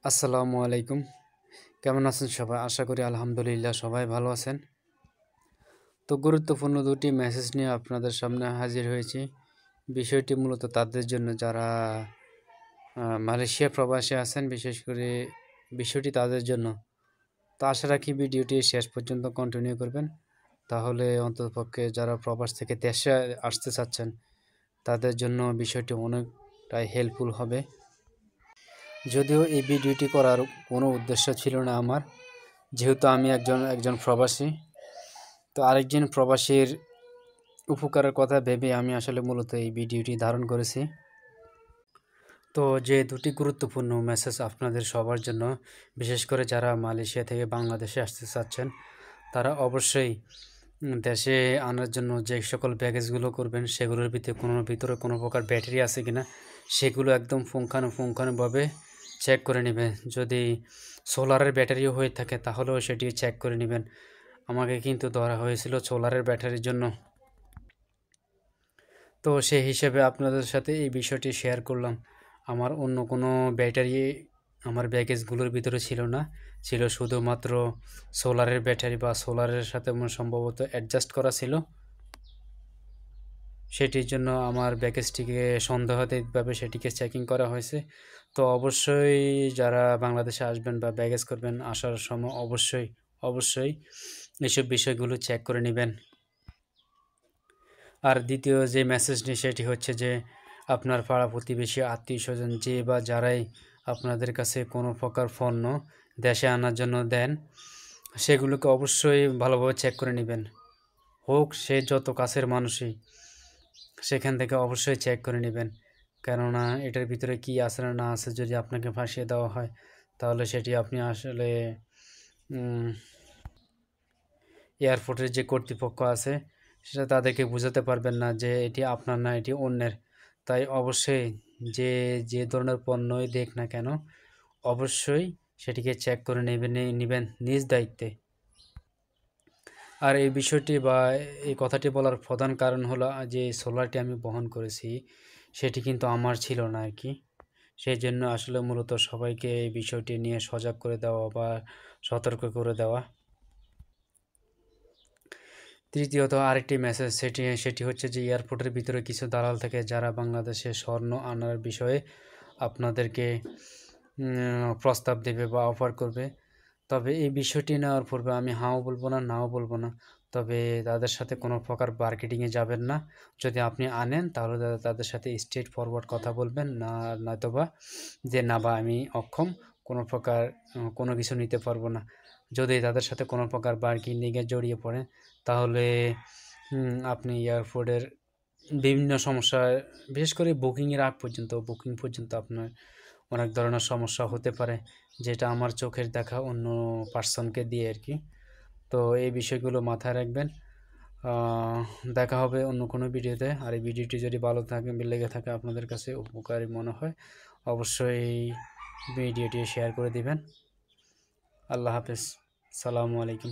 আসসালামু আলাইকুম। কেমন আছেন সবাই? আশা করি আলহামদুলিল্লাহ সবাই ভালো আছেন। তো গুরুত্বপূর্ণ ২টি মেসেজ নিয়ে আপনাদের সামনে হাজির হয়েছি। বিষয়টি মূলত তাদের জন্য যারা মালয়েশিয়া প্রবাসে আছেন, বিশেষ করে বিষয়টি তাদের জন্য। তো আশা রাখি ভিডিওটি শেষ পর্যন্ত কন্টিনিউ করবেন। তাহলে অন্ততপক্ষে যারা প্রবাস থেকে দেশে আসতে চাচ্ছেন, তাদের জন্য বিষয়টি অনেকটাই হেল্পফুল হবে। যদিও এই ভিডিওটি করার কোনো উদ্দেশ্য ছিল না আমার, যেহেতু আমি একজন প্রবাসী। তো আরেকজন প্রবাসীর উপকারের কথা ভেবে আমি আসলে মূলত এই ভিডিওটি ধারণ করেছি। তো যে ২টি গুরুত্বপূর্ণ মেসেজ আপনাদের সবার জন্য, বিশেষ করে যারা মালয়েশিয়া থেকে বাংলাদেশে আসতে চাচ্ছেন, তারা অবশ্যই দেশে আনার জন্য যে সকল প্যাকেজগুলো করবেন, সেগুলোর ভিতরে কোনো প্রকার ব্যাটারি আছে কিনা সেগুলো একদম পুঙ্খানুপুঙ্খানুভাবে চেক করে নেবেন। যদি সোলারের ব্যাটারিও হয়ে থাকে তাহলেও সেটি চেক করে নেবেন। আমাকে কিন্তু ধরা হয়েছিল সোলারের ব্যাটারির জন্য। তো সেই হিসেবে আপনাদের সাথে এই বিষয়টি শেয়ার করলাম। আমার অন্য কোনো ব্যাটারি আমার ব্যাগেজগুলোর ভিতরে ছিল না। ছিল শুধুমাত্র সোলারের ব্যাটারি, বা সোলারের সাথে সম্ভবত অ্যাডজাস্ট করা ছিল। সেটির জন্য আমার ব্যাগেজটিকে সন্দেহাতীতভাবে সেটিকে চেকিং করা হয়েছে। তো অবশ্যই যারা বাংলাদেশে আসবেন বা ব্যাগেজ করবেন, আসার সময় অবশ্যই এসব বিষয়গুলো চেক করে নেবেন। আর দ্বিতীয় যে মেসেজটি, সেটি হচ্ছে যে আপনার পাড়া প্রতিবেশী, আত্মীয়স্বজন যে বা যারাই আপনাদের কাছে কোনো প্রকার পণ্য দেশে আনার জন্য দেন, সেগুলোকে অবশ্যই ভালোভাবে চেক করে নেবেন। হোক সে যত কাছের মানুষই, সেখান থেকে অবশ্যই চেক করে নেবেন। কেননা এটার ভিতরে কী আছে না আছে, যদি আপনাকে ফাঁসিয়ে দেওয়া হয়, তাহলে সেটি আপনি আসলে এয়ারপোর্টের যে কর্তৃপক্ষ আছে, সেটা তাদেরকে বোঝাতে পারবেন না যে এটি আপনার না, এটি অন্যের। তাই অবশ্যই যে ধরনের পণ্যই দেখ না কেন, অবশ্যই সেটিকে চেক করে নেবেন নিজ দায়িত্বে। আর এই বিষয়টি বা এই কথাটি বলার প্রধান কারণ হলো যে সোলারটি আমি বহন করেছি, সেটি কিন্তু আমার ছিল না আর কি। সেই জন্য আসলে মূলত সবাইকে এই বিষয়টি নিয়ে সজাগ করে দেওয়া বা সতর্ক করে দেওয়া। তৃতীয়ত আরেকটি মেসেজ, সেটি হচ্ছে যে এয়ারপোর্টের ভিতরে কিছু দালাল থাকে যারা বাংলাদেশে স্বর্ণ আনার বিষয়ে আপনাদেরকে প্রস্তাব দেবে বা অফার করবে। তবে এই বিষয়টি নেওয়ার পূর্বে আমি হাও বলবো না, নাও বলবো না। তবে তাদের সাথে কোনো প্রকার মার্কেটিংয়ে যাবেন না। যদি আপনি আনেন তাহলে তাদের সাথে স্ট্রেট ফরওয়ার্ড কথা বলবেন, নয়তোবা যে না বা আমি অক্ষম, কোনো প্রকার কোনো কিছু নিতে পারবো না। যদি তাদের সাথে কোনো প্রকার বার্গেনিংয়ে জড়িয়ে পড়েন, তাহলে আপনি এয়ারপোর্টের বিভিন্ন সমস্যা, বিশেষ করে বুকিং পর্যন্ত আপনার অনেক ধরনের সমস্যা হতে পারে, যেটা আমার চোখের দেখা অন্য পার্সনকে দিয়ে আর কি। তো এই বিষয়গুলো মাথায় রাখবেন। দেখা হবে অন্য কোনো ভিডিওতে। আর এই ভিডিওটি যদি ভালো লেগে থাকে, আপনাদের কাছে উপকারী মনে হয়, অবশ্যই ভিডিওটি শেয়ার করে দিবেন। আল্লাহ হাফেজ। সালামু আলাইকুম।